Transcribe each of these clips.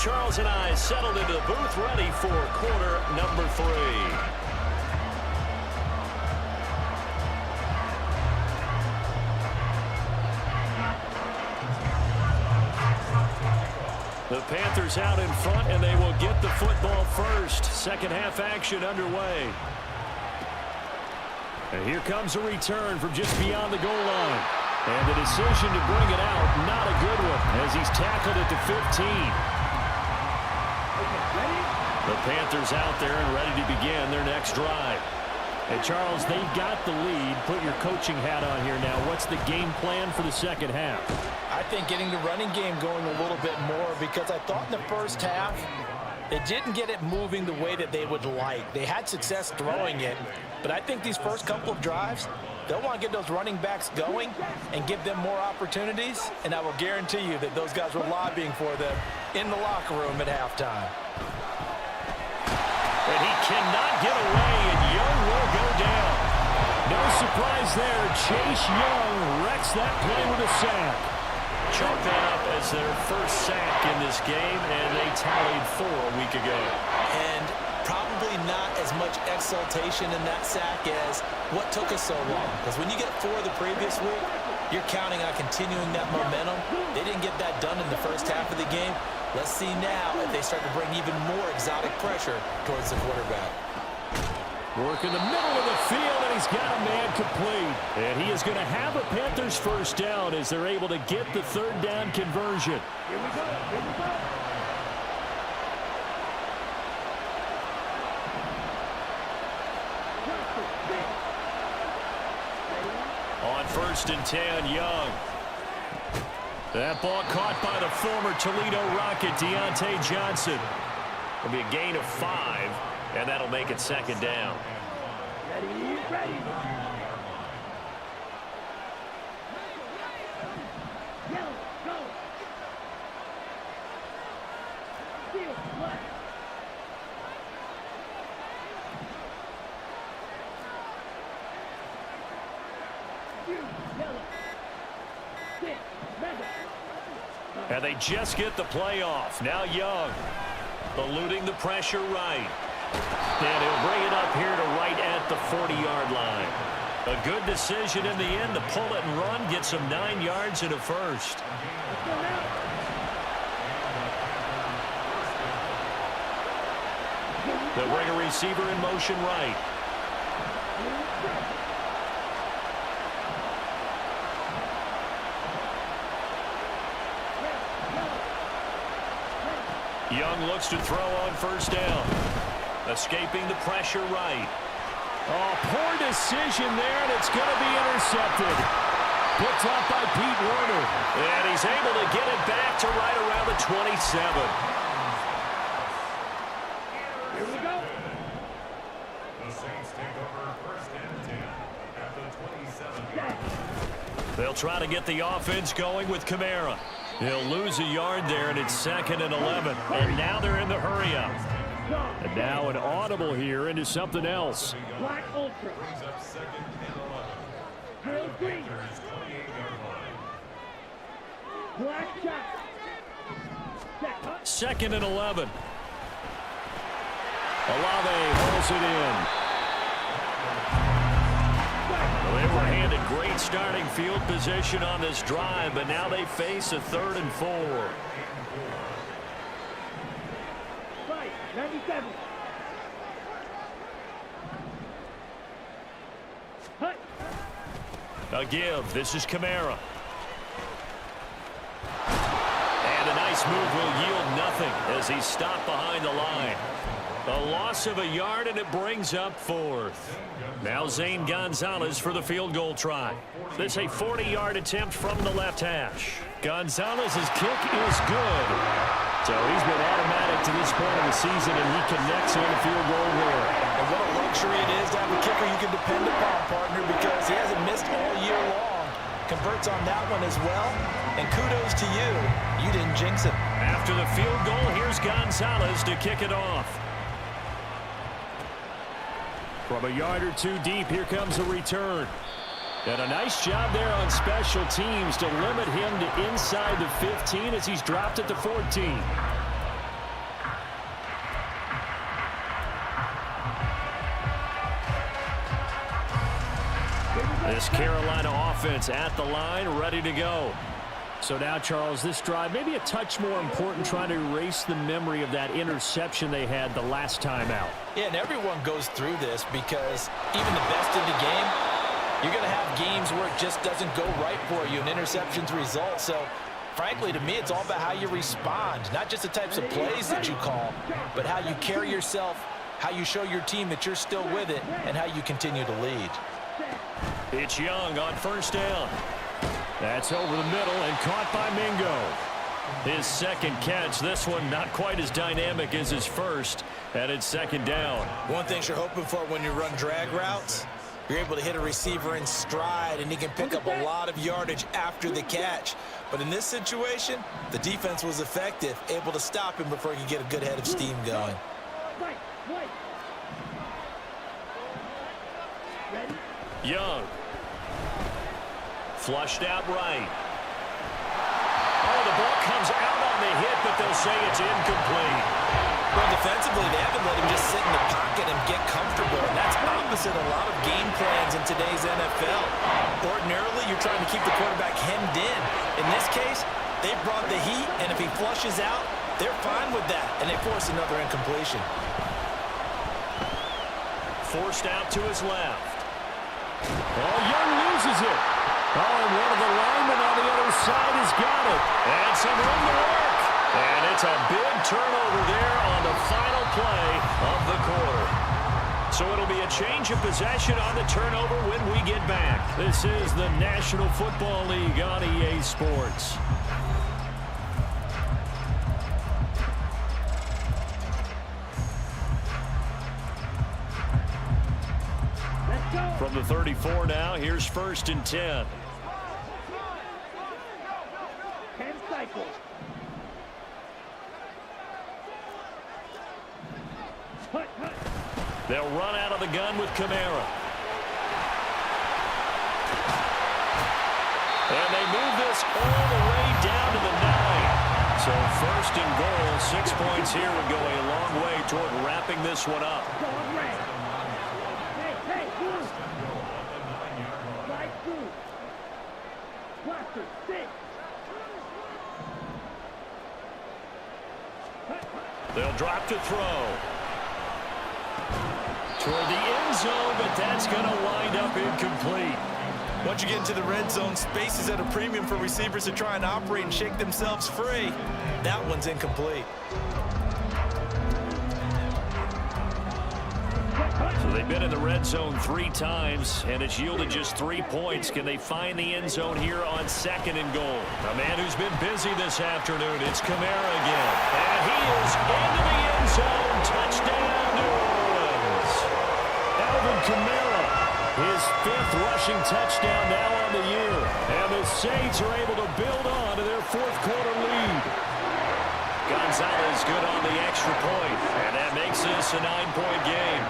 Charles and I settled into the booth ready for quarter number 3. The Panthers out in front, and they will get the football first. Second half action underway. And here comes a return from just beyond the goal line. And the decision to bring it out, not a good one, as he's tackled it to 15. The Panthers out there and ready to begin their next drive. And Charles, they've got the lead. Put your coaching hat on here now. What's the game plan for the second half? I think getting the running game going a little bit more, because I thought in the first half they didn't get it moving the way that they would like. They had success throwing it, but I think these first couple of drives, they'll want to get those running backs going and give them more opportunities, and I will guarantee you that those guys were lobbying for them in the locker room at halftime. And he cannot get away, and Young will go down. No surprise there. Chase Young wrecks that play with a sack. Chalk that up as their first sack in this game, and they tallied 4 a week ago. And probably not as much exultation in that sack as what took us so long. Because when you get 4 the previous week, you're counting on continuing that momentum. They didn't get that done in the first half of the game. Let's see now if they start to bring even more exotic pressure towards the quarterback. Work in the middle of the field, and he's got a man complete. And he is going to have a Panthers first down as they're able to get the third down conversion. Here we go. Here we go. On 1st and 10, Young. That ball caught by the former Toledo Rocket, Deontay Johnson. It'll be a gain of 5, and that'll make it second down. Ready, ready. Go. And they just get the play off. Now Young eluding the pressure right. And he'll bring it up here to right at the 40-yard line. A good decision in the end to pull it and run, get some 9 yards and a first. They'll bring a receiver in motion right. Young looks to throw on first down. Escaping the pressure right. Oh, poor decision there, and it's going to be intercepted. Picked up by Pete Werner. And he's able to get it back to right around the 27. Here we go. The Saints take over 1st and 10 at the 27. They'll try to get the offense going with Kamara. He'll lose a yard there, and it's 2nd and 11. And now they're in the hurry-up. And now an audible here into something else. Black Ultra. Brings up 2nd and 11. Green. Black shot. 2nd and 11. Olave hauls it in. They were handed great starting field position on this drive, but now they face a 3rd and 4. 97. A give. This is Kamara. And a nice move will yield nothing as he's stopped behind the line. A loss of a yard, and it brings up 4th. Now Zane Gonzalez for the field goal try. This a 40-yard attempt from the left hash. Gonzalez's kick is good. So he's been automatic to this point of the season, and he connects on the field goal there. And what a luxury it is to have a kicker you can depend upon, partner, because he hasn't missed all year long. Converts on that one as well, and kudos to you. You didn't jinx it. After the field goal, here's Gonzalez to kick it off. From a yard or 2 deep, here comes a return. And a nice job there on special teams to limit him to inside the 15 as he's dropped it to 14. This Carolina offense at the line, ready to go. So now, Charles, this drive maybe a touch more important, trying to erase the memory of that interception they had the last time out. Yeah, and everyone goes through this because even the best in the game, you're going to have games where it just doesn't go right for you, and interceptions result. So, frankly, to me, it's all about how you respond, not just the types of plays that you call, but how you carry yourself, how you show your team that you're still with it, and how you continue to lead. It's Young on first down. That's over the middle and caught by Mingo. His second catch, this one not quite as dynamic as his first, and it's second down. One thing you're hoping for when you run drag routes, you're able to hit a receiver in stride, and he can pick up a lot of yardage after the catch. But in this situation, the defense was effective, able to stop him before he could get a good head of steam going. Young. Flushed out right. Oh, the ball comes out on the hit, but they'll say it's incomplete. Well, defensively, they haven't let him just sit in the pocket and get comfortable, and that's opposite a lot of game plans in today's NFL. Ordinarily, you're trying to keep the quarterback hemmed in. In this case, they brought the heat, and if he flushes out, they're fine with that, and they force another incompletion. Forced out to his left. Oh, Young loses it. Oh, and one of the linemen on the other side has got it. And some room to work. And it's a big turnover there on the final play of the quarter. So it'll be a change of possession on the turnover when we get back. This is the National Football League on EA Sports. From the 34 now, here's first and 10. 10 cycles. They'll run out of the gun with Kamara. And they move this all the way down to the 9. So first and goal, 6 points here would go a long way toward wrapping this one up. They'll drop to throw. Toward the end zone, but that's going to wind up incomplete. Once you get into the red zone, space is at a premium for receivers to try and operate and shake themselves free. That one's incomplete. So they've been in the red zone 3 times, and it's yielded just 3 points. Can they find the end zone here on second and goal? A man who's been busy this afternoon, it's Kamara again. And he is into the end zone. Touchdown, New Orleans. Alvin Kamara, his 5th rushing touchdown now on the year. And the Saints are able to build on to their 4th quarter lead. Gonzalez good on the extra point, and that makes this a 9-point game.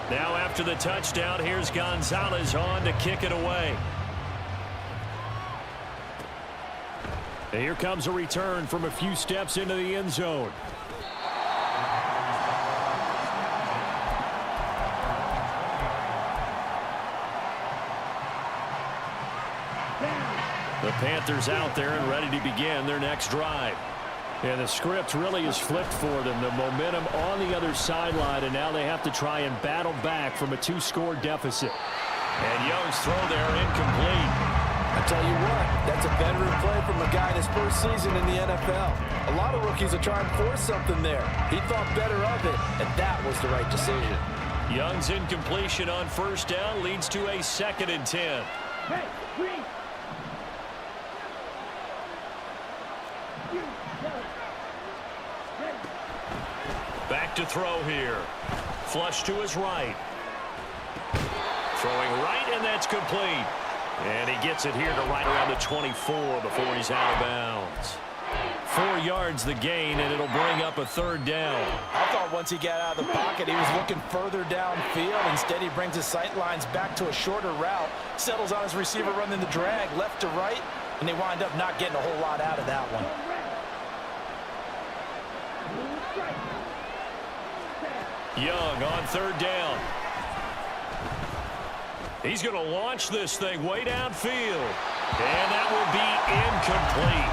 Now after the touchdown, here's Gonzalez on to kick it away. And here comes a return from a few steps into the end zone. The Panthers out there and ready to begin their next drive. And the script really is flipped for them. The momentum on the other sideline, and now they have to try and battle back from a 2-score deficit. And Young's throw there incomplete. I tell you what, that's a veteran play from a guy in his first season in the NFL. A lot of rookies are trying to force something there. He thought better of it, and that was the right decision. Young's incompletion on first down leads to a 2nd and 10. Hey, green. Back to throw here. Flush to his right. Throwing right, and that's complete. And he gets it here to right around the 24 before he's out of bounds. 4 yards the gain, and it'll bring up a 3rd down. I thought once he got out of the pocket, he was looking further downfield. Instead, he brings his sight lines back to a shorter route, settles on his receiver running the drag left to right, and they wind up not getting a whole lot out of that one. Young on 3rd down. He's going to launch this thing way downfield. And that will be incomplete.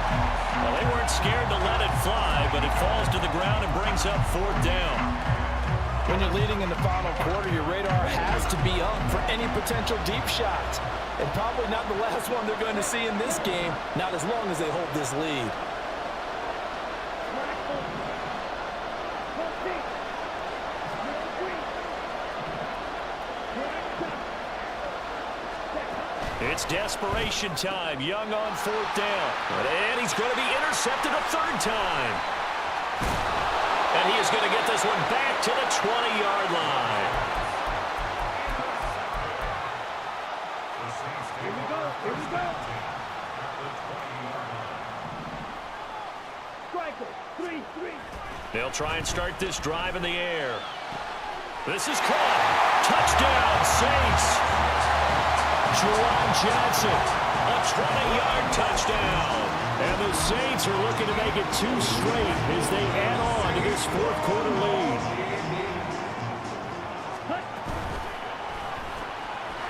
Well, they weren't scared to let it fly, but it falls to the ground and brings up 4th down. When you're leading in the final quarter, your radar has to be up for any potential deep shots. And probably not the last one they're going to see in this game, not as long as they hold this lead. It's desperation time. Young on 4th down. And he's going to be intercepted a 3rd time. And he is going to get this one back to the 20-yard line. Here we go. Here we go. Striker. 3-3. They'll try and start this drive in the air. This is caught. Touchdown, Saints. Juwan Johnson, a 20-yard touchdown. And the Saints are looking to make it 2 straight as they add on to this 4th quarter lead.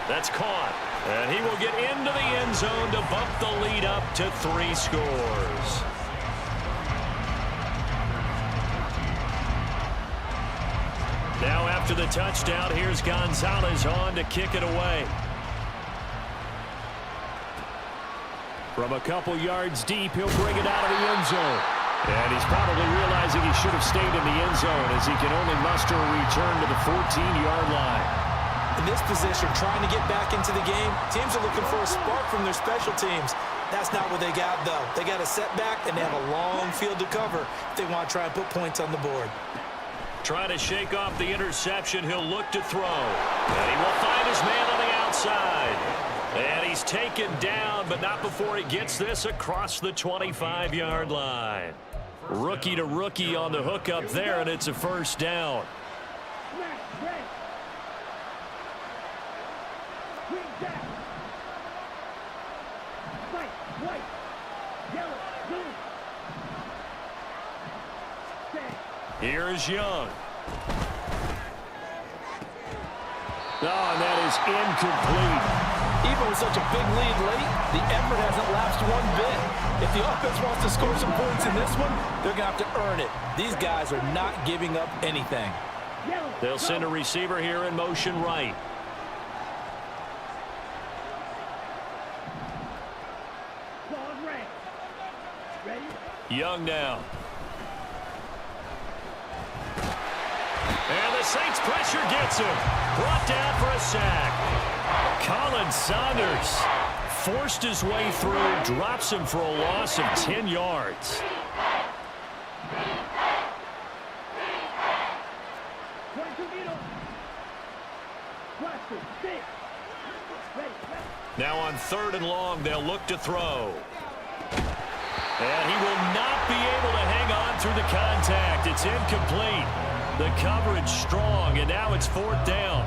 That's caught. And he will get into the end zone to bump the lead up to 3 scores. Now after the touchdown, here's Gonzalez on to kick it away. From a couple yards deep, he'll bring it out of the end zone. And he's probably realizing he should have stayed in the end zone as he can only muster a return to the 14-yard line. In this position, trying to get back into the game, teams are looking for a spark from their special teams. That's not what they got, though. They got a setback, and they have a long field to cover if they want to try and put points on the board. Trying to shake off the interception, he'll look to throw. And he will find his man on the outside. And he's taken down, but not before he gets this across the 25-yard line. Rookie to rookie on the hookup there, and it's a 1st down. Here is Young. Oh, and that is incomplete. Even with such a big lead late, the effort hasn't lapsed one bit. If the offense wants to score some points in this one, they're going to have to earn it. These guys are not giving up anything. They'll send a receiver here in motion right. Young now. And the Saints pressure gets him. Brought down for a sack. Colin Saunders forced his way through, drops him for a loss of 10 yards. Now on 3rd and long, they'll look to throw. And he will not be able to hang on through the contact. It's incomplete. The coverage strong, and now it's 4th down.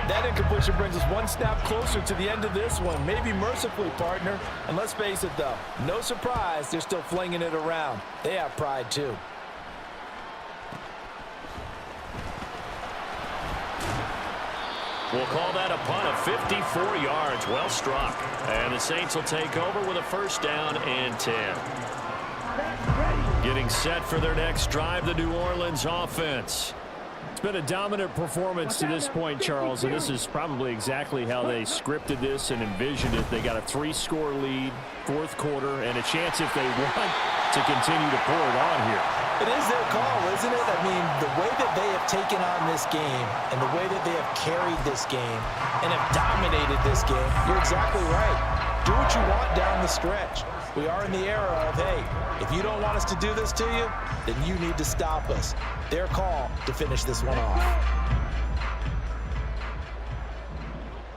That incompletion brings us one snap closer to the end of this one. Maybe mercifully, partner. And let's face it, though, no surprise, they're still flinging it around. They have pride, too. We'll call that a punt of 54 yards. Well struck. And the Saints will take over with a 1st down and 10. Getting set for their next drive, the New Orleans offense. It's been a dominant performance to this point, Charles, and this is probably exactly how they scripted this and envisioned it. They got a 3-score lead, 4th quarter, and a chance if they want to continue to pour it on here. It is their call, isn't it? I mean, the way that they have taken on this game and the way that they have carried this game and have dominated this game, you're exactly right. Do what you want down the stretch. We are in the era of, hey, if you don't want us to do this to you, then you need to stop us. Their call to finish this one off.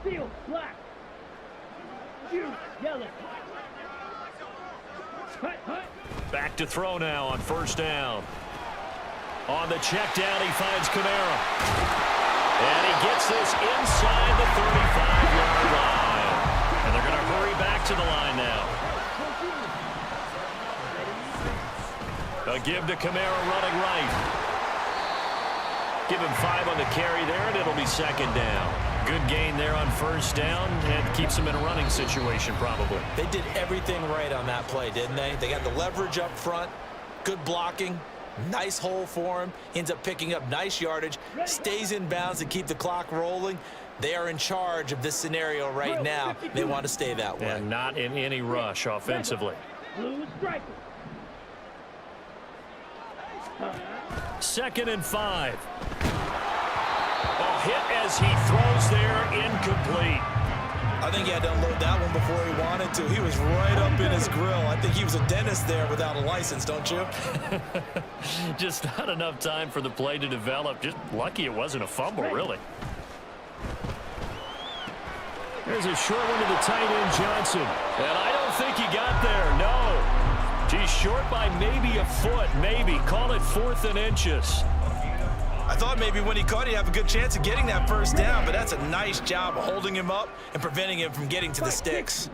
Field, black. You, yellow. Hut, hut. Back to throw now on 1st down. On the check down, he finds Kamara. And he gets this inside the 35-yard line. And they're going to hurry back to the line now. A give to Kamara running right. Give him 5 on the carry there, and it'll be 2nd down. Good gain there on first down, and keeps them in a running situation probably. They did everything right on that play, didn't they? They got the leverage up front, good blocking, nice hole for him, ends up picking up nice yardage, stays in bounds to keep the clock rolling. They are in charge of this scenario right now. They want to stay that way. And not in any rush offensively. Blue striker. 2nd and 5. A hit as he throws there, incomplete. I think he had to unload that one before he wanted to. He was right up in his grill. I think he was a dentist there without a license, don't you? Just not enough time for the play to develop. Just lucky it wasn't a fumble, really. There's a short one to the tight end, Johnson. And I don't think he got there, no. He's short by maybe a foot, maybe. Call it 4th and inches. I thought maybe when he caught it, he'd have a good chance of getting that first down, but that's a nice job of holding him up and preventing him from getting to the sticks.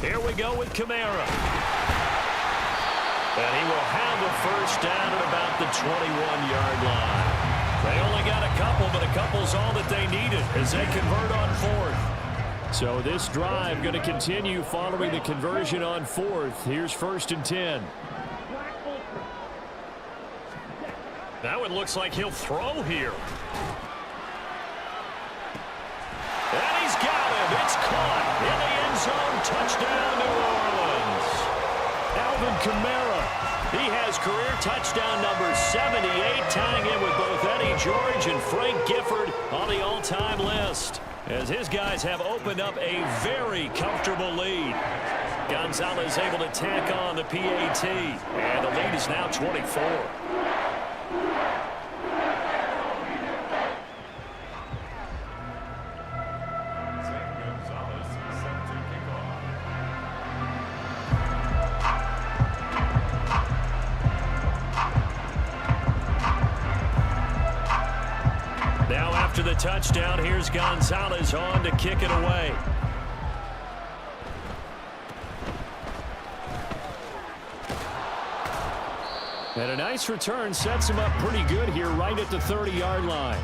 Here we go with Kamara. And he will have the first down at about the 21-yard line. They only got a couple, but a couple's all that they needed as they convert on 4th. So this drive going to continue following the conversion on 4th. Here's 1st and 10. Now it looks like he'll throw here. And he's got him. It's caught in the end zone. Touchdown, New Orleans. Alvin Kamara. He has career touchdown number 78, tying in with both Eddie George and Frank Gifford on the all-time list, as his guys have opened up a very comfortable lead. Gonzalez able to tack on the PAT, and the lead is now 24. After the touchdown, here's Gonzalez on to kick it away. And a nice return sets him up pretty good here right at the 30-yard line.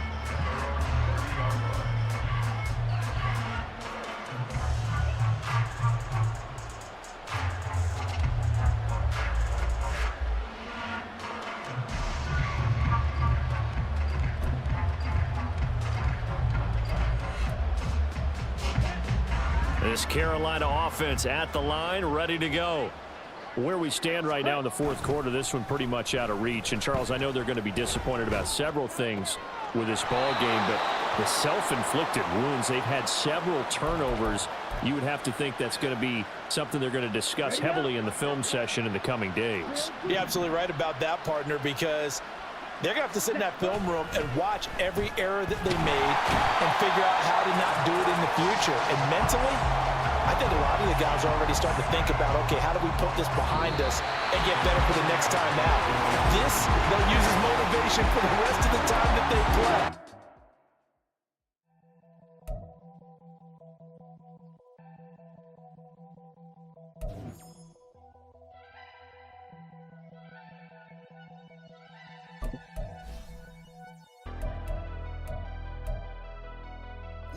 This Carolina offense at the line, ready to go. Where we stand right now in the 4th quarter, this one pretty much out of reach. And, Charles, I know they're going to be disappointed about several things with this ball game, but the self-inflicted wounds, they've had several turnovers. You would have to think that's going to be something they're going to discuss heavily in the film session in the coming days. You're absolutely right about that, partner, because they're going to have to sit in that film room and watch every error that they made and figure out how to not do it in the future. And mentally, I think a lot of the guys are already starting to think about, okay, how do we put this behind us and get better for the next time out? This, they'll use as motivation for the rest of the time that they play.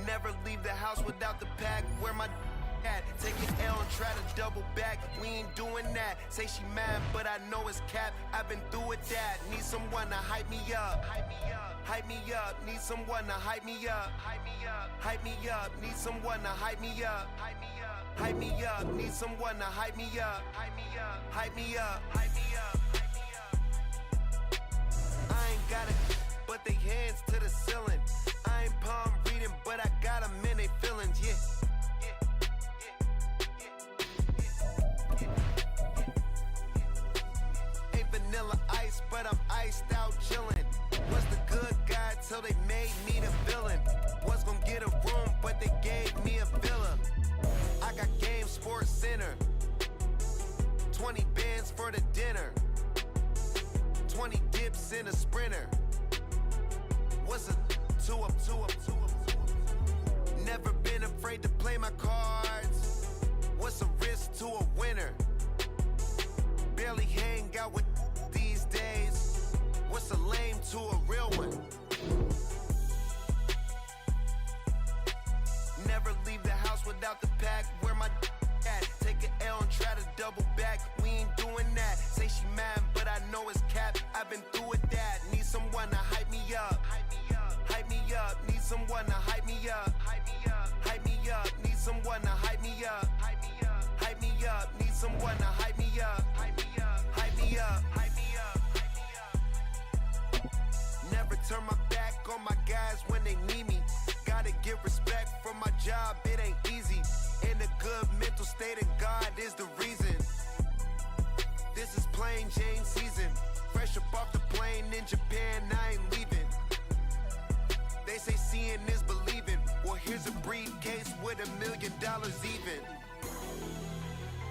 Never leave the house without the pack. Where my at? Take an L and try to double back. We ain't doing that. Say she mad, but I know it's cap. I've been through with that. Need someone to hype me up. Hype me up. Hype me up. Need someone to hype me up. Hype me up. Hype me up. Need someone to hype me up. Hype me up. Hype me up. Need someone to hype me up. Hype me up. Hype me up. Hype me up. Hype me up. I ain't got it, but they hands to the ceiling. I ain't palm reading, but I got them in they feelings, yeah. Ain't vanilla ice, but I'm iced out chillin'. Was the good guy till they made me the villain. Was gonna get a room, but they gave me a villa. I got Game Sports Center. 20 bands for the dinner. 20 dips in a Sprinter. What's a 2 up, 2 up, 2 up, 2 up? barely hang out with these days. What's a lame to a real one? Never leave the house without the pack. Where my at? Take an L and try to double back. We ain't doing that. Say she mad, but I know it's cap. I've been through with that. Need someone to hype me up. Hype me up. Need someone to hype me up. Hype me up. Need someone to hype me up. Hype me up. Need someone to hype me up. Hype me up. Hype me up. Hype me up. Never turn my back on my guys when they need me. Gotta give respect for my job, it ain't easy. In a good mental state of God is the reason. This is plain Jane season. Fresh up off the plane in Japan, I ain't leaving. They say seeing is believing. Well, here's a briefcase with $1 million even.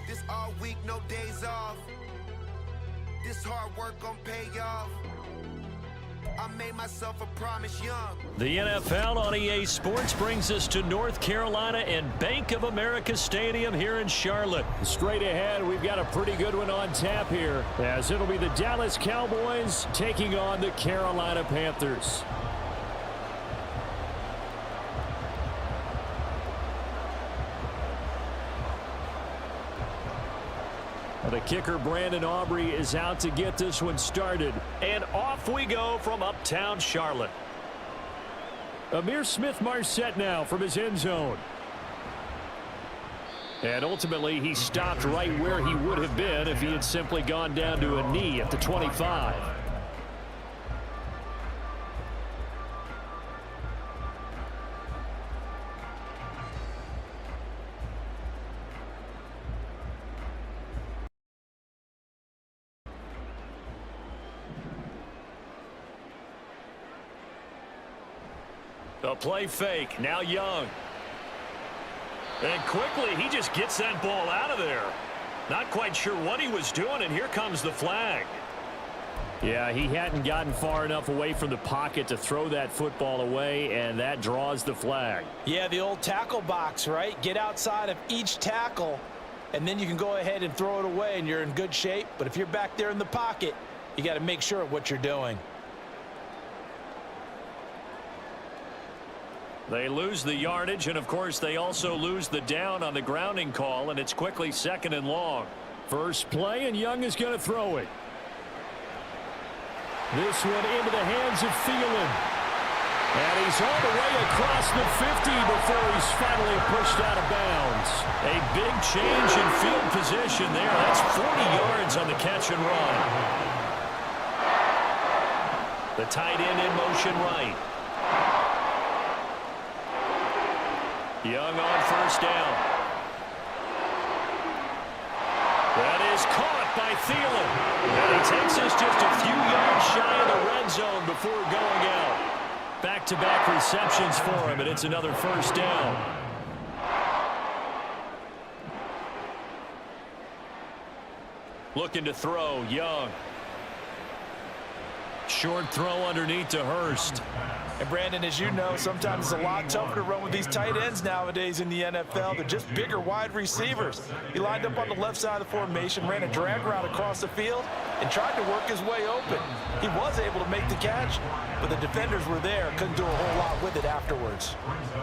This all week, no days off. This hard work gon' pay off. I made myself a promise young. The NFL on EA Sports brings us to North Carolina and Bank of America Stadium here in Charlotte. Straight ahead, we've got a pretty good one on tap here, as it'll be the Dallas Cowboys taking on the Carolina Panthers. The kicker, Brandon Aubrey, is out to get this one started. And off we go from uptown Charlotte. Amir Smith-Marset now from his end zone. And ultimately, he stopped right where he would have been if he had simply gone down to a knee at the 25. A play fake. Now Young. And quickly, he just gets that ball out of there. Not quite sure what he was doing, and here comes the flag. Yeah, he hadn't gotten far enough away from the pocket to throw that football away, and that draws the flag. Yeah, the old tackle box, right? Get outside of each tackle, and then you can go ahead and throw it away, and you're in good shape. But if you're back there in the pocket, you got to make sure of what you're doing. They lose the yardage, and of course they also lose the down on the grounding call, and it's quickly 2nd and long. First play, and Young is going to throw it. This one into the hands of Thielen. And he's all the way across the 50 before he's finally pushed out of bounds. A big change in field position there. That's 40 yards on the catch and run. The tight end in motion right. Young on first down. That is caught by Thielen. And he takes us just a few yards shy of the red zone before going out. Back-to-back receptions for him, and it's another first down. Looking to throw, Young. Short throw underneath to Hurst. And Brandon, as you know, sometimes it's a lot tougher to run with these tight ends nowadays in the NFL. They're just bigger wide receivers. He lined up on the left side of the formation, ran a drag route across the field, and tried to work his way open. He was able to make the catch, but the defenders were there, couldn't do a whole lot with it afterwards.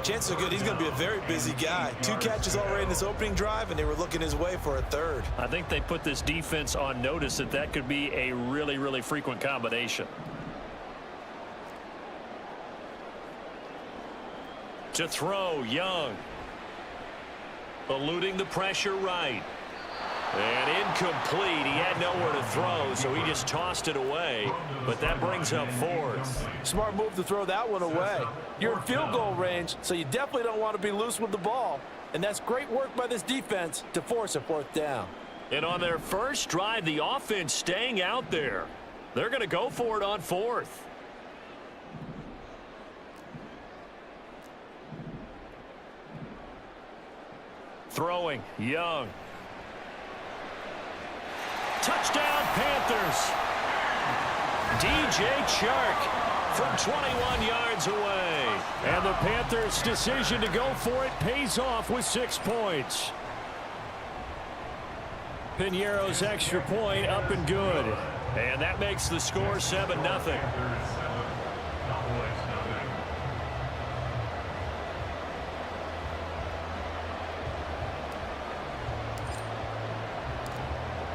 Chances are good he's going to be a very busy guy. 2 catches already in this opening drive, and they were looking his way for a 3rd. I think they put this defense on notice that could be a really, really frequent combination. To throw, Young. Eluding the pressure right. And incomplete. He had nowhere to throw, so he just tossed it away. But that brings up 4th. Smart move to throw that one away. You're in field goal range, so you definitely don't want to be loose with the ball. And that's great work by this defense to force a 4th down. And on their first drive, the offense staying out there. They're going to go for it on 4th. Throwing, Young. Touchdown, Panthers. DJ Chark from 21 yards away. And the Panthers' decision to go for it pays off with 6 points. Piñeiro's extra point up and good. And that makes the score 7-0.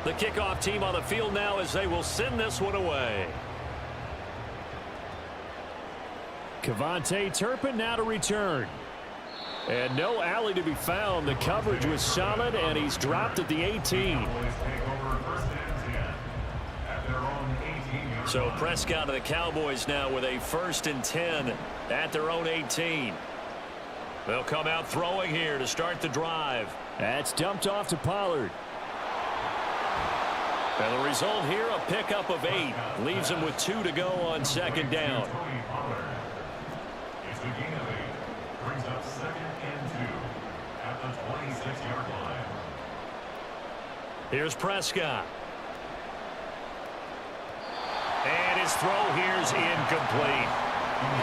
The kickoff team on the field now as they will send this one away. KaVontae Turpin now to return. And no alley to be found. The coverage was solid, and he's dropped at the 18. So Prescott of the Cowboys now with a 1st and 10 at their own 18. They'll come out throwing here to start the drive. That's dumped off to Pollard. And the result here, a pickup of 8. Leaves him with 2 to go on 2nd down. It's the gain of 8. Brings up 2nd and 2 at the 26-yard line. Here's Prescott. And his throw here's incomplete.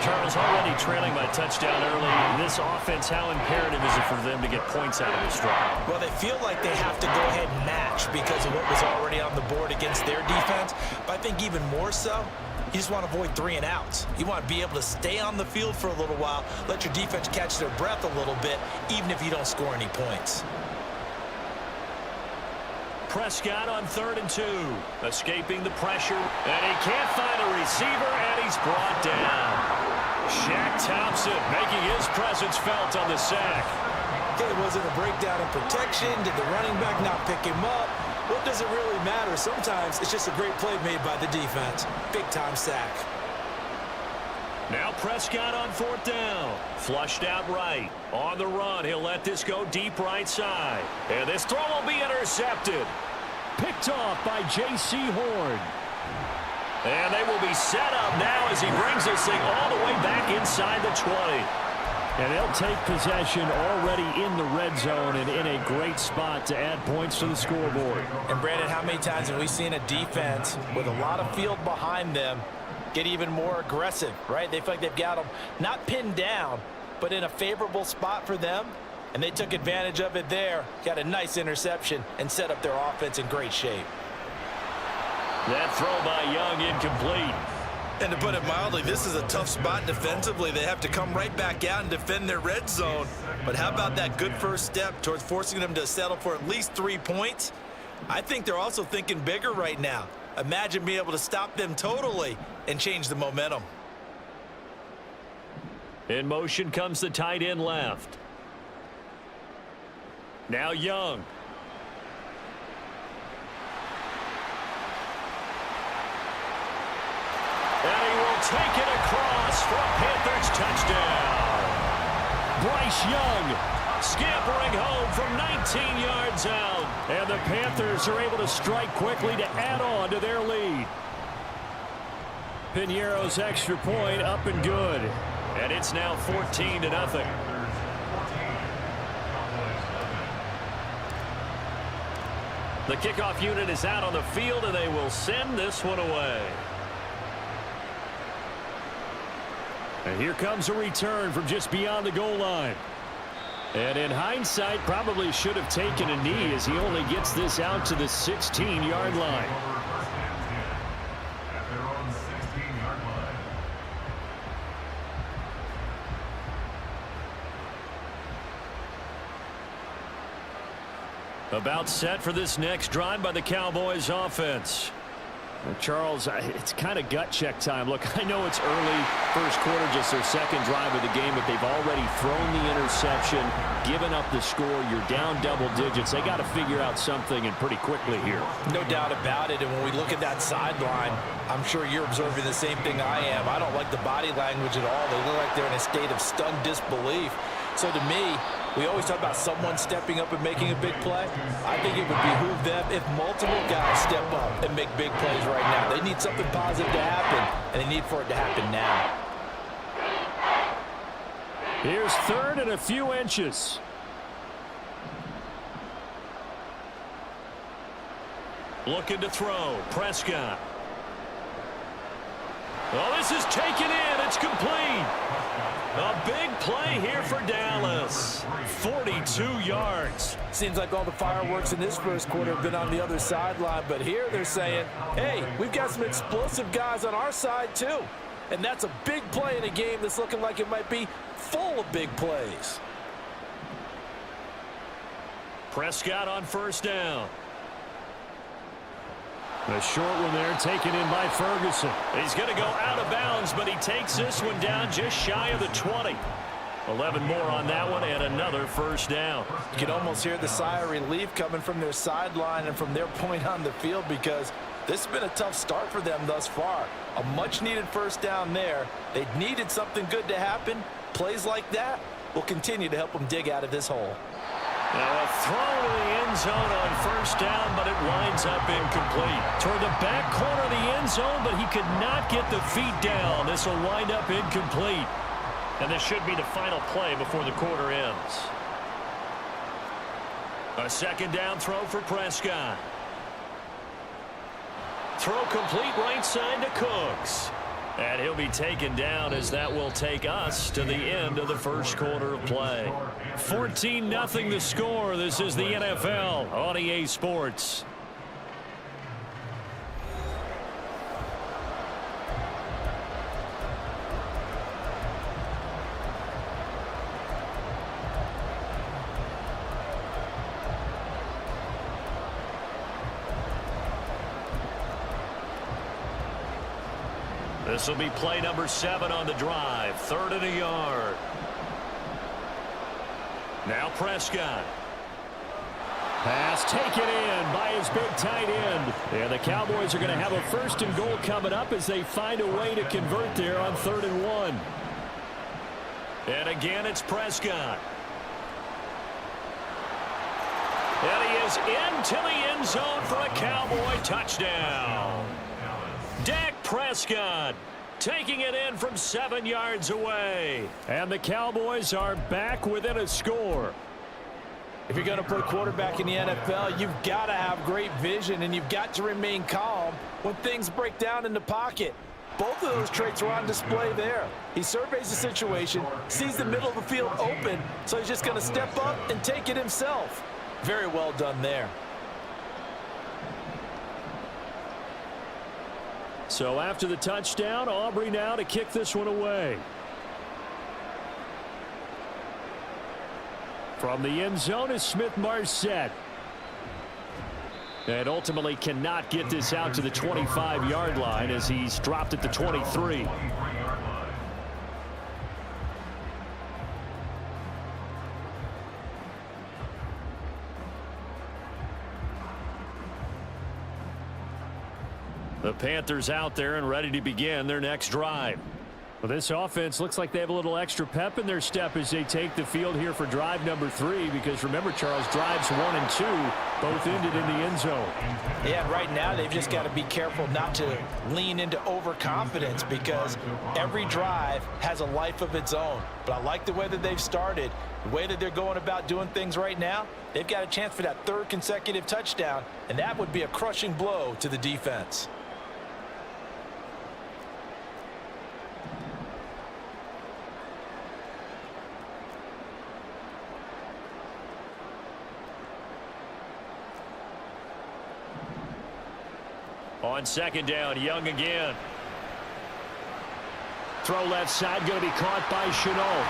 Charles, already trailing by touchdown early. This offense, how imperative is it for them to get points out of this drive? Well, they feel like they have to go ahead and match because of what was already on the board against their defense. But I think even more so, you just want to avoid 3 and outs. You want to be able to stay on the field for a little while, let your defense catch their breath a little bit, even if you don't score any points. Prescott on 3rd and 2. Escaping the pressure. And he can't find a receiver, and he's brought down. Shaq Thompson making his presence felt on the sack. Okay, was it a breakdown in protection? Did the running back not pick him up? What does it really matter? Sometimes it's just a great play made by the defense. Big-time sack. Now Prescott on 4th down. Flushed out right. On the run, he'll let this go deep right side. And this throw will be intercepted. Picked off by J.C. Horn. And they will be set up now as he brings this thing all the way back inside the 20. And they'll take possession already in the red zone and in a great spot to add points to the scoreboard. And Brandon, how many times have we seen a defense with a lot of field behind them get even more aggressive, right? They feel like they've got them not pinned down, but in a favorable spot for them, and they took advantage of it there, got a nice interception, and set up their offense in great shape. That throw by Young incomplete. And to put it mildly, this is a tough spot defensively. They have to come right back out and defend their red zone. But how about that good first step towards forcing them to settle for at least 3 points? I think they're also thinking bigger right now. Imagine being able to stop them totally and change the momentum. In motion comes the tight end left. Now Young. And he will take it across for a Panthers touchdown. Bryce Young Scampering home from 19 yards out. And the Panthers are able to strike quickly to add on to their lead. Piñeiro's extra point up and good. And it's now 14-0. The kickoff unit is out on the field, and they will send this one away. And here comes a return from just beyond the goal line. And in hindsight, probably should have taken a knee as he only gets this out to the 16-yard line. About set for this next drive by the Cowboys offense. Well, Charles, it's kind of gut check time. Look, I know it's early, first quarter, just their second drive of the game, but they've already thrown the interception, given up the score. You're down double digits. They got to figure out something, and pretty quickly here. No doubt about it. And when we look at that sideline, I'm sure you're observing the same thing I am. I don't like the body language at all. They look like they're in a state of stunned disbelief. So to me, we always talk about someone stepping up and making a big play. I think it would behoove them if multiple guys step up and make big plays right now. They need something positive to happen, and they need for it to happen now. Here's third and a few inches. Looking to throw. Prescott. Oh, this is taken in. It's complete. A big play here for Dallas. 42 yards. Seems like all the fireworks in this first quarter have been on the other sideline, but here they're saying, hey, we've got some explosive guys on our side too. And that's a big play in a game that's looking like it might be full of big plays. Prescott on first down. A short one there taken in by Ferguson. He's going to go out of bounds, but he takes this one down just shy of the 20. 11 more on that one and another first down. You can almost hear the sigh of relief coming from their sideline and from their point on the field because this has been a tough start for them thus far. A much-needed first down there. They needed something good to happen. Plays like that will continue to help them dig out of this hole. Now a throw to the end zone on first down, but it winds up incomplete. Toward the back corner of the end zone, but he could not get the feet down. This will wind up incomplete. And this should be the final play before the quarter ends. A second down throw for Prescott. Throw complete right side to Cooks. And he'll be taken down as that will take us to the end of the first quarter of play. 14-0 the score. This is the NFL on EA Sports. This will be play number 7 on the drive. 3rd and a yard. Now Prescott. Pass taken in by his big tight end. And the Cowboys are going to have a 1st and goal coming up as they find a way to convert there on 3rd and 1. And again, it's Prescott. And he is into the end zone for a Cowboy touchdown. Dak Prescott taking it in from 7 yards away. And the Cowboys are back within a score. If you're going to put a quarterback in the NFL, you've got to have great vision and you've got to remain calm when things break down in the pocket. Both of those traits are on display there. He surveys the situation, sees the middle of the field open, so he's just going to step up and take it himself. Very well done there. So after the touchdown, Aubrey now to kick this one away. From the end zone is Smith-Marsette. And ultimately cannot get this out to the 25-yard line as he's dropped at the 23. The Panthers out there and ready to begin their next drive. Well, this offense looks like they have a little extra pep in their step as they take the field here for drive number 3, because remember, Charles, drives 1 and 2 both ended in the end zone. Yeah, right now they've just got to be careful not to lean into overconfidence because every drive has a life of its own. But I like the way that they've started, the way that they're going about doing things right now. They've got a chance for that 3rd consecutive touchdown, and that would be a crushing blow to the defense. On second down, Young again. Throw left side, going to be caught by Shenault.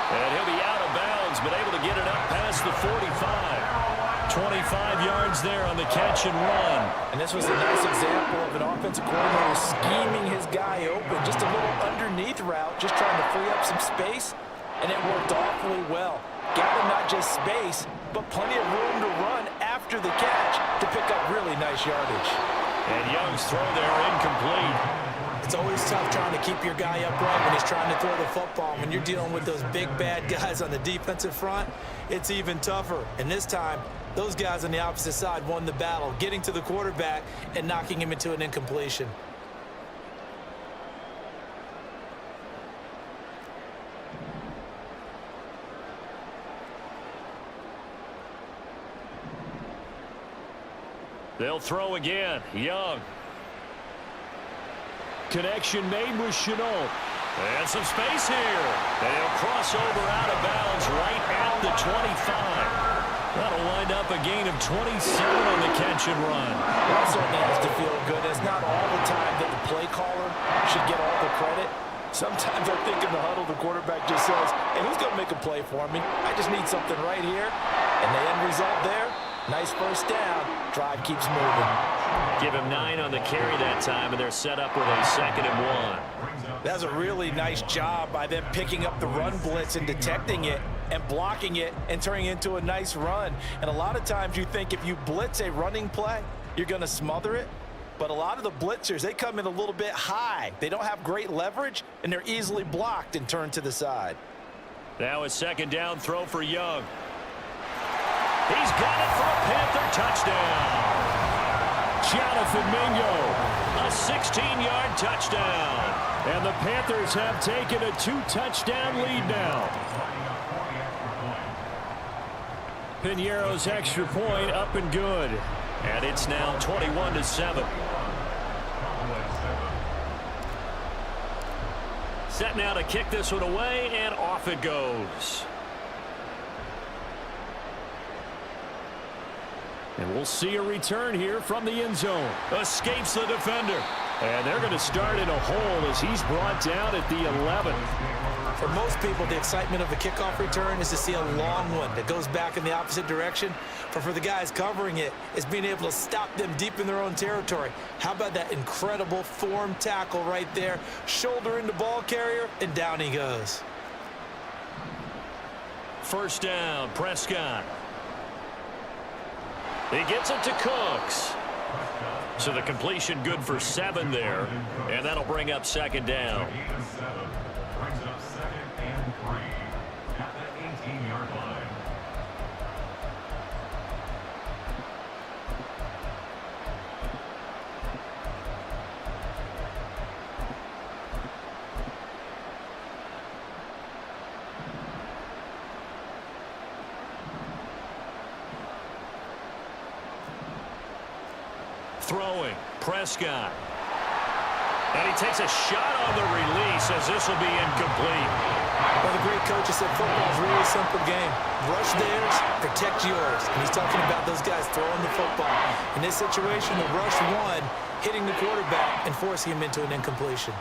And he'll be out of bounds, but able to get it up past the 45. 25 yards there on the catch and run. And this was a nice example of an offensive coordinator scheming his guy open. Just a little underneath route, just trying to free up some space, and it worked awfully well. Got him not just space, but plenty of room to run after the catch to pick up really nice yardage. And Young's throw there incomplete. It's always tough trying to keep your guy upright when he's trying to throw the football. When you're dealing with those big, bad guys on the defensive front, it's even tougher. And this time, those guys on the opposite side won the battle, getting to the quarterback and knocking him into an incompletion. They'll throw again. Young. Connection made with Shenault. And some space here. And he'll cross over out of bounds right at the 25. That'll wind up a gain of 27 on the catch and run. That certainly has to feel good. It's not all the time that the play caller should get all the credit. Sometimes I think in the huddle, the quarterback just says, hey, who's going to make a play for me? I just need something right here. And the end result there, nice first down. Drive keeps moving. Give him 9 on the carry that time, and they're set up with a 2nd and 1. That's a really nice job by them picking up the run blitz and detecting it and blocking it and turning it into a nice run. And a lot of times you think if you blitz a running play, you're going to smother it. But a lot of the blitzers, they come in a little bit high. They don't have great leverage, and they're easily blocked and turned to the side. Now a 2nd down throw for Young. He's got it for a Panther touchdown. Jonathan Mingo, a 16-yard touchdown. And the Panthers have taken a 2-touchdown lead now. Piñeiro's extra point up and good. And it's now 21-7. Set now to kick this one away, and off it goes. And we'll see a return here from the end zone. Escapes the defender. And they're going to start in a hole as he's brought down at the 11. For most people, the excitement of the kickoff return is to see a long one that goes back in the opposite direction. But for the guys covering it, it's being able to stop them deep in their own territory. How about that incredible form tackle right there? Shoulder into ball carrier, and down he goes. First down, Prescott. He gets it to Cooks. So the completion good for 7 there, and that'll bring up 2nd down. Brings up 2nd and 3 at the 18-yard line. Throwing, Prescott. And he takes a shot on the release as this will be incomplete. Well, the great coach has said football is really a simple game. Rush theirs, protect yours. And he's talking about those guys throwing the football. In this situation, the rush one, hitting the quarterback and forcing him into an incompletion.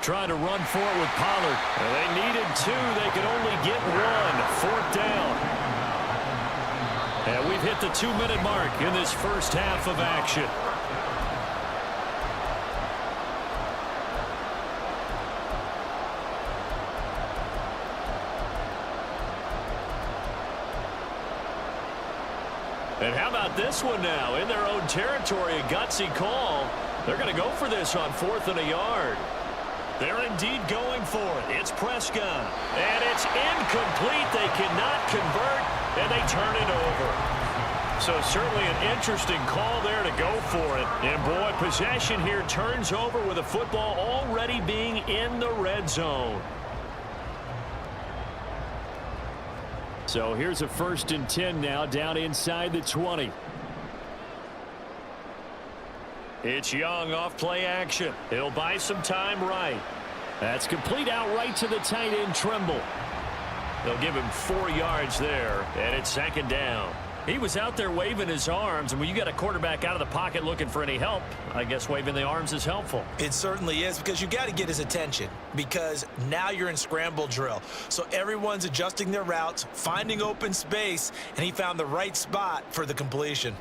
Trying to run for it with Pollard. And they needed 2. They could only get 1. 4th down. And we've hit the 2-minute mark in this first half of action. And how about this one now? In their own territory, a gutsy call. They're going to go for this on 4th and a yard. They're indeed going for it. It's Prescott. And it's incomplete. They cannot convert, and they turn it over. So certainly an interesting call there to go for it. And boy, possession here turns over with the football already being in the red zone. So here's a 1st and 10 now down inside the 20. It's Young off play action. He'll buy some time right. That's complete outright to the tight end Trimble. They'll give him 4 yards there, and it's 2nd down. He was out there waving his arms, and when you got a quarterback out of the pocket looking for any help, I guess waving the arms is helpful. It certainly is, because you got to get his attention, because now you're in scramble drill. So everyone's adjusting their routes, finding open space, and he found the right spot for the completion.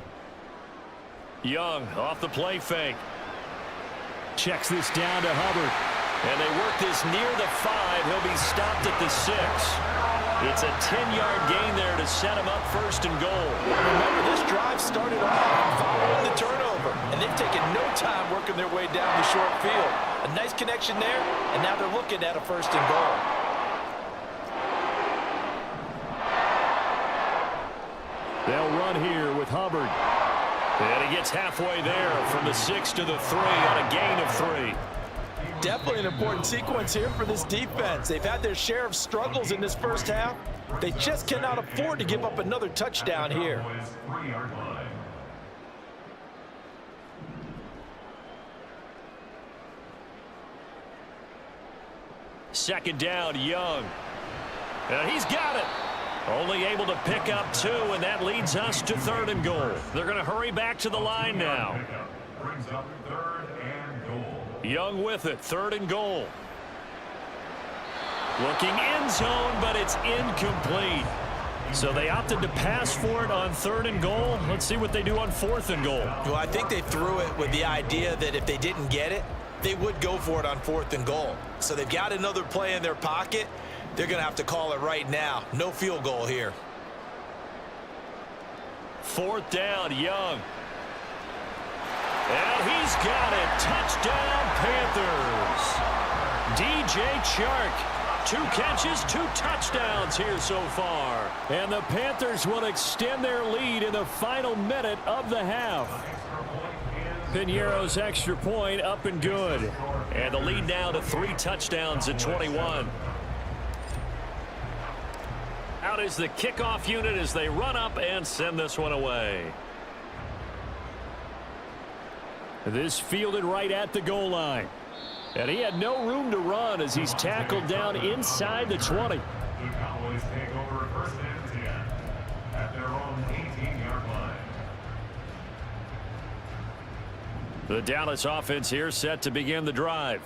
Young off the play fake. Checks this down to Hubbard. And they work this near the 5. He'll be stopped at the 6. It's a 10-yard gain there to set him up 1st and goal. Remember, this drive started off following the turnover, and they've taken no time working their way down the short field. A nice connection there, and now they're looking at a 1st and goal. They'll run here with Hubbard. And he gets halfway there from the 6 to the 3 on a gain of 3. Definitely an important sequence here for this defense. They've had their share of struggles in this first half. They just cannot afford to give up another touchdown here. 3-yard line. Second down, Young. And he's got it. Only able to pick up 2, and that leads us to 3rd and goal. They're going to hurry back to the line now. Brings up 3rd and goal. Young with it, 3rd and goal. Looking end zone, but it's incomplete. So they opted to pass for it on 3rd and goal. Let's see what they do on 4th and goal. Well, I think they threw it with the idea that if they didn't get it, they would go for it on 4th and goal. So they've got another play in their pocket. They're going to have to call it right now. No field goal here. 4th down, Young. And he's got it. Touchdown, Panthers. DJ Chark. 2 catches, 2 touchdowns here so far. And the Panthers will extend their lead in the final minute of the half. Piñeiro's extra point up and good. And the lead now to 3 touchdowns at 21. Out is the kickoff unit as they run up and send this one away. This fielded right at the goal line. And he had no room to run as he's tackled down inside the 20. The Cowboys take over 1st and 10 at their own 18-yard line. The Dallas offense here set to begin the drive.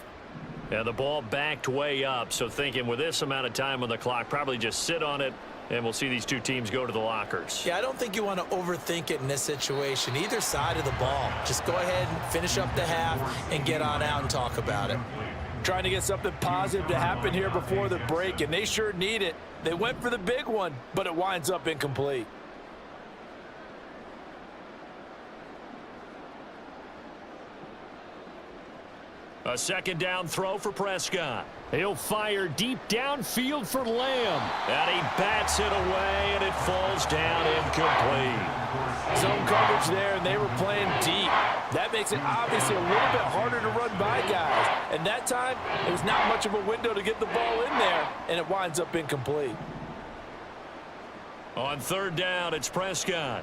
And the ball backed way up, so thinking with this amount of time on the clock, probably just sit on it, and we'll see these 2 teams go to the lockers. Yeah, I don't think you want to overthink it in this situation. Either side of the ball. Just go ahead and finish up the half and get on out and talk about it. Trying to get something positive to happen here before the break, and they sure need it. They went for the big one, but it winds up incomplete. A 2nd down throw for Prescott. He'll fire deep downfield for Lamb. And he bats it away, and it falls down incomplete. Zone coverage there, and they were playing deep. That makes it obviously a little bit harder to run by guys. And that time, it was not much of a window to get the ball in there, and it winds up incomplete. On 3rd down, it's Prescott.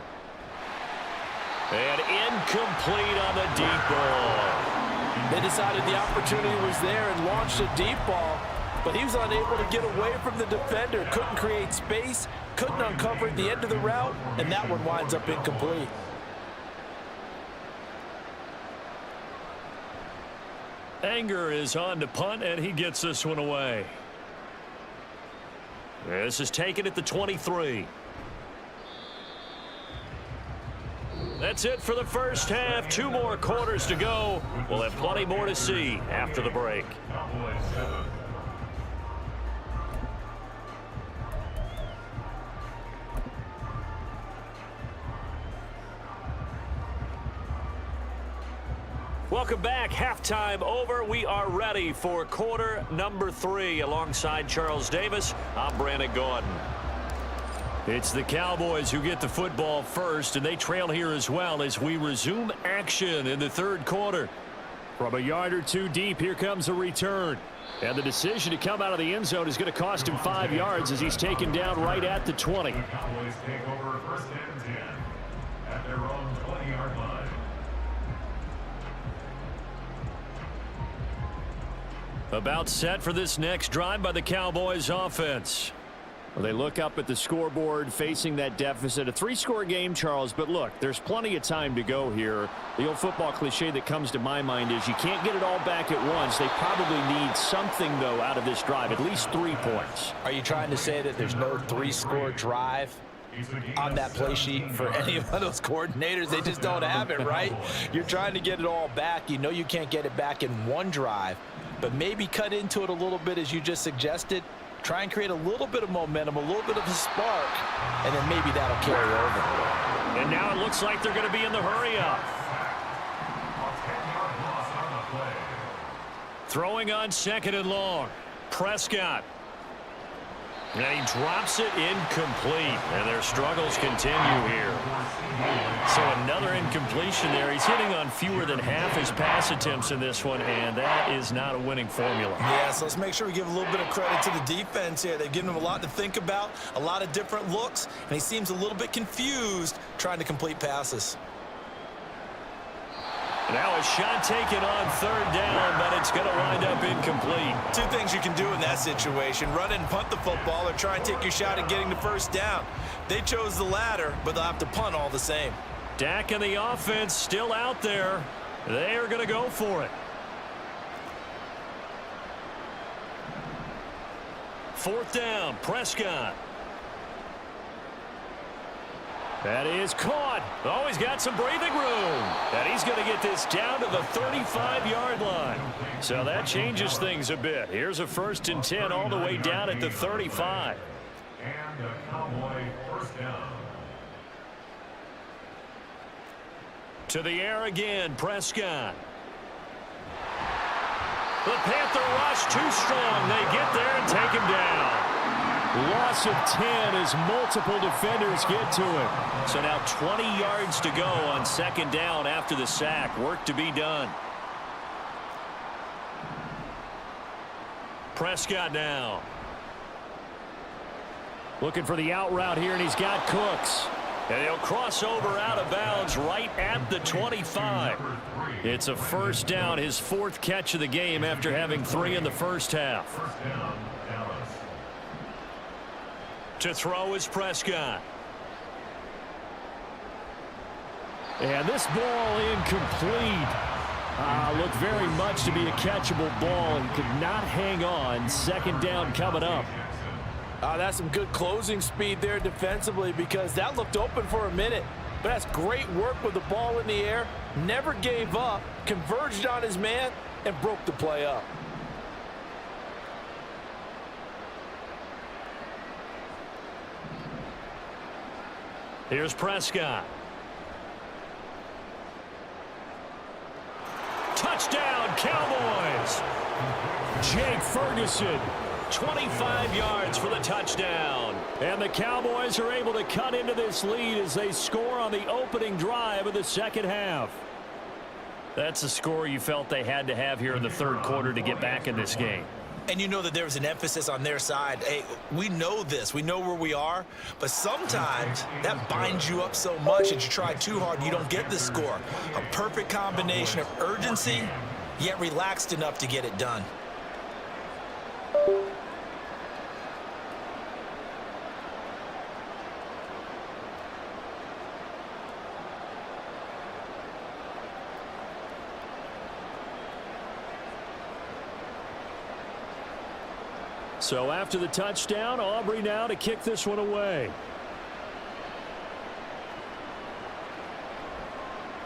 And incomplete on the deep ball. They decided the opportunity was there and launched a deep ball, but he was unable to get away from the defender, couldn't create space, couldn't uncover at the end of the route, and that one winds up incomplete. Anger is on to punt, and he gets this one away. This is taken at the 23. That's it for the first half. 2 more quarters to go. We'll have plenty more to see after the break. Cowboys 7. Welcome back. Halftime over. We are ready for quarter number 3. Alongside Charles Davis, I'm Brandon Gaudin. It's the Cowboys who get the football first, and they trail here as well as we resume action in the 3rd quarter. From a yard or 2 deep, here comes a return. And the decision to come out of the end zone is going to cost him 5 yards as he's taken down right at the 20. The Cowboys take over 1st and 10 at their own 20-yard line. About set for this next drive by the Cowboys offense. Well, they look up at the scoreboard facing that deficit. A 3-score game, Charles, but look, there's plenty of time to go here. The old football cliche that comes to my mind is you can't get it all back at once. They probably need something, though, out of this drive, at least 3 points. Are you trying to say that there's no 3-score drive on that play sheet for any of those coordinators? They just don't have it, right? You're trying to get it all back. You know you can't get it back in 1 drive, but maybe cut into it a little bit as you just suggested. Try and create a little bit of momentum, a little bit of a spark, and then maybe that'll carry over. And now it looks like they're going to be in the hurry-up. Throwing on 2nd and long. Prescott. And he drops it incomplete. And their struggles continue here. So another incompletion there. He's hitting on fewer than half his pass attempts in this one, and that is not a winning formula. Yeah, so let's make sure we give a little bit of credit to the defense here. They've given him a lot to think about, a lot of different looks, and he seems a little bit confused trying to complete passes. And Now a shot taken on third down, but it's going to wind up incomplete. Two things you can do in that situation: run and punt the football, or try and take your shot at getting the first down. They chose the latter, but they'll have to punt all the same. Dak and the offense still out there. They are going to go for it. Fourth down, Prescott. That is caught. Oh, he's got some breathing room. And he's going to get this down to the 35-yard line. So that changes things a bit. Here's a 1st and 10 all the way down at the 35. And a Cowboy first down. To the air again, Prescott. The Panther rush too strong. They get there and take him down. Loss of 10 as multiple defenders get to him. So now 20 yards to go on 2nd down after the sack. Work to be done. Prescott now. Looking for the out route here, and he's got Cooks. And he'll cross over out of bounds right at the 25. It's a 1st down, his 4th catch of the game after having 3 in the first half. First down, Dallas. To throw is Prescott. And this ball incomplete. Looked very much to be a catchable ball and could not hang on. 2nd down coming up. That's some good closing speed there defensively, because that looked open for a minute. But that's great work with the ball in the air. Never gave up, converged on his man, and broke the play up. Here's Prescott. Touchdown, Cowboys! Jake Ferguson. 25 yards for the touchdown. And the Cowboys are able to cut into this lead as they score on the opening drive of the 2nd half. That's a score you felt they had to have here in the 3rd quarter to get back in this game. And you know that there was an emphasis on their side. Hey, we know this. We know where we are. But sometimes that binds you up so much that you try too hard and you don't get the score. A perfect combination of urgency, yet relaxed enough to get it done. So after the touchdown, Aubrey now to kick this one away.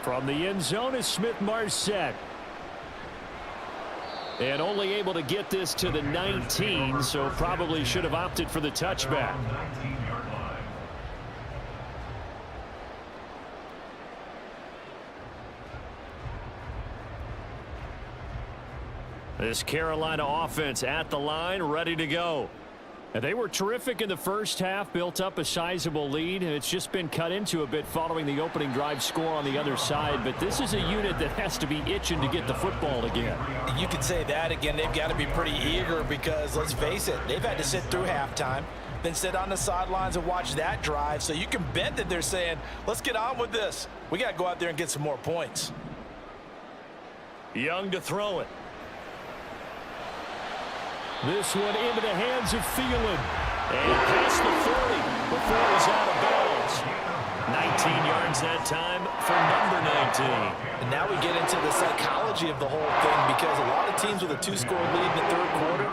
From the end zone is Smith-Marsette. And only able to get this to the 19, so probably should have opted for the touchback. 19-yard line. This Carolina offense at the line, ready to go. And they were terrific in the first half, built up a sizable lead, and it's just been cut into a bit following the opening drive score on the other side. But this is a unit that has to be itching to get the football again. You could say that again. They've got to be pretty eager because, let's face it, they've had to sit through halftime, then sit on the sidelines and watch that drive. So you can bet that they're saying, let's get on with this. We got to go out there and get some more points. Young to throw it. This one into the hands of Thielen. And past the 30 before it was out of bounds. 19 yards that time for number 19. And now we get into the psychology of the whole thing, because a lot of teams with a 2-score lead in the 3rd quarter,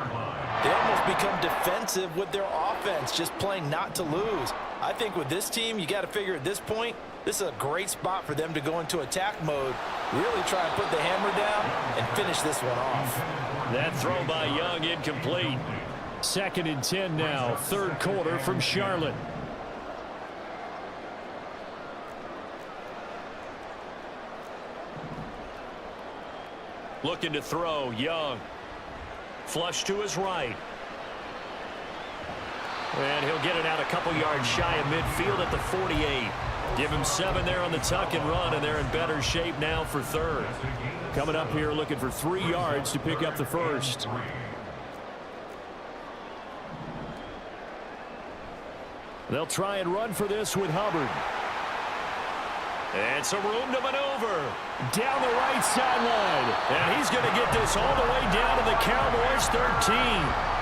they almost become defensive with their offense, just playing not to lose. I think with this team, you got to figure at this point, this is a great spot for them to go into attack mode, really try and put the hammer down and finish this one off. That throw by Young incomplete. 2nd and 10 now, 3rd quarter from Charlotte. Looking to throw, Young. Flush to his right. And he'll get it out a couple yards shy of midfield at the 48. Give him 7 there on the tuck and run, and they're in better shape now for 3rd. Coming up here looking for 3 yards to pick up the first. They'll try and run for this with Hubbard. And some room to maneuver. Down the right sideline. And he's going to get this all the way down to the Cowboys' 13.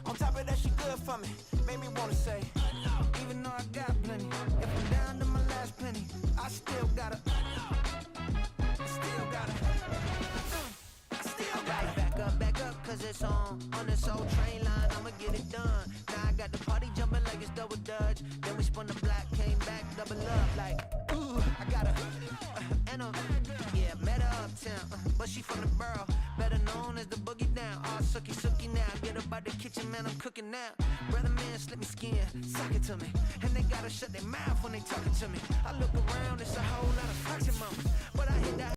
On top of that, she good for me. Made me wanna say, even though I got plenty, if I'm down to my last penny, I still gotta back up, cause it's on this old train line, I'ma get it done. Now I got the party jumping like it's double dutch. Then we spun the block, came back, double up, like, ooh, I got met her uptown, but she from the borough, better known as the boogie down. All sookie now, get up out the kitchen, man, I'm cooking now. Brother man, slip me skin, suck it to me, and they gotta shut their mouth when they talking to me. I look around, it's a whole lot of flexing moments, but I hit that